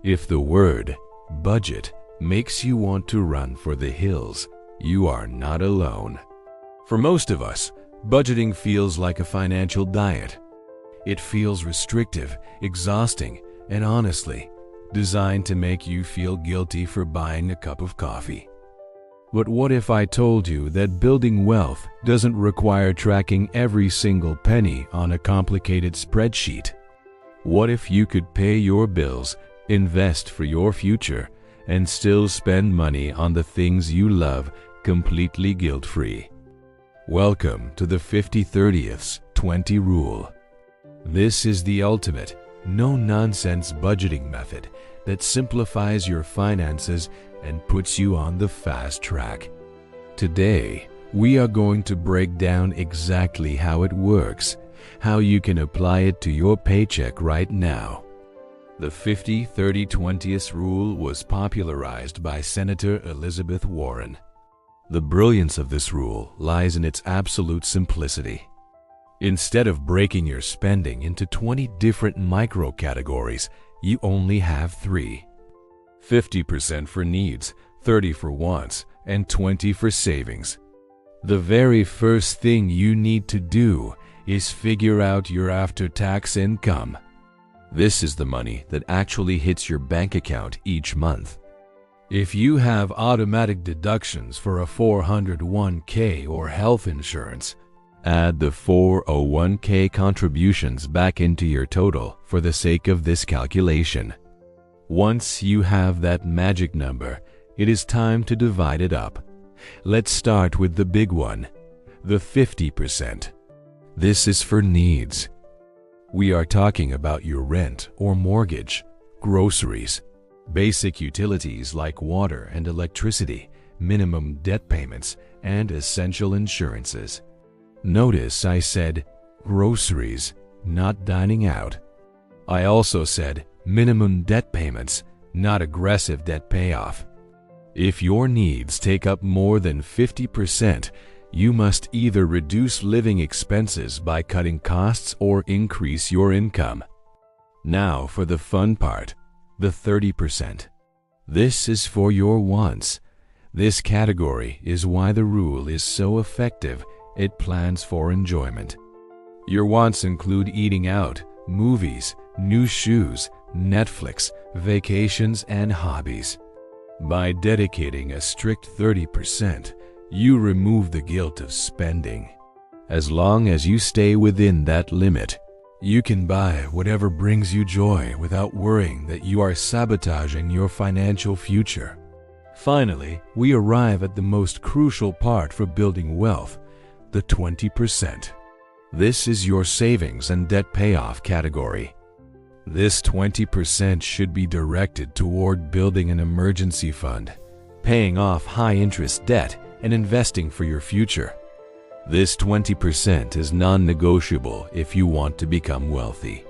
If the word budget makes you want to run for the hills, you are not alone. For most of us, budgeting feels like a financial diet. It feels restrictive, exhausting, and honestly, designed to make you feel guilty for buying a cup of coffee. But what if I told you that building wealth doesn't require tracking every single penny on a complicated spreadsheet? What if you could pay your bills, invest for your future, and still spend money on the things you love completely guilt-free? Welcome to the 50/30/20 rule. This is the ultimate, no-nonsense budgeting method that simplifies your finances and puts you on the fast track. Today, we are going to break down exactly how it works, how you can apply it to your paycheck right now. The 50/30/20 rule was popularized by Senator Elizabeth Warren. The brilliance of this rule lies in its absolute simplicity. Instead of breaking your spending into 20 different micro-categories, you only have 3. 50% for needs, 30% for wants, and 20% for savings. The very first thing you need to do is figure out your after-tax income. This is the money that actually hits your bank account each month. If you have automatic deductions for a 401k or health insurance, add the 401k contributions back into your total for the sake of this calculation. Once you have that magic number, it is time to divide it up. Let's start with the big one, the 50%. This is for needs. We are talking about your rent or mortgage, groceries, basic utilities like water and electricity, minimum debt payments, and essential insurances. Notice I said groceries, not dining out. I also said minimum debt payments, not aggressive debt payoff. If your needs take up more than 50%, you must either reduce living expenses by cutting costs or increase your income. Now for the fun part, the 30%. This is for your wants. This category is why the rule is so effective. It plans for enjoyment. Your wants include eating out, movies, new shoes, Netflix, vacations, and hobbies. By dedicating a strict 30%, you remove the guilt of spending. As long as you stay within that limit, you can buy whatever brings you joy without worrying that you are sabotaging your financial future. Finally, we arrive at the most crucial part for building wealth, the 20%. This is your savings and debt payoff category. This 20% should be directed toward building an emergency fund, paying off high-interest debt, and investing for your future. This 20% is non-negotiable if you want to become wealthy.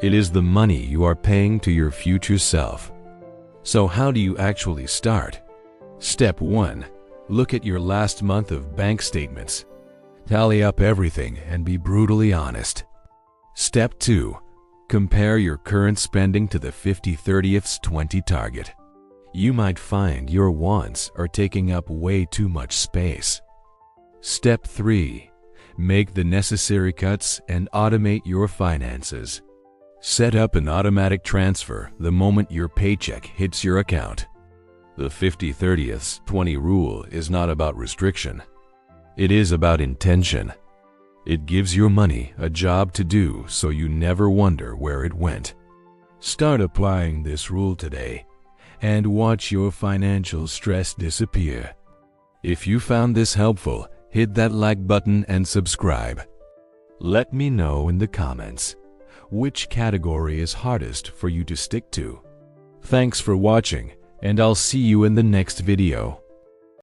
It is the money you are paying to your future self. So how do you actually start? Step 1. Look at your last month of bank statements. Tally up everything and be brutally honest. Step 2. Compare your current spending to the 50/30/20 target. You might find your wants are taking up way too much space. Step 3. Make the necessary cuts and automate your finances. Set up an automatic transfer the moment your paycheck hits your account. The 50/30/20 rule is not about restriction. It is about intention. It gives your money a job to do so you never wonder where it went. Start applying this rule today and watch your financial stress disappear. If you found this helpful, hit that like button and subscribe. Let me know in the comments which category is hardest for you to stick to. Thanks for watching, and I'll see you in the next video.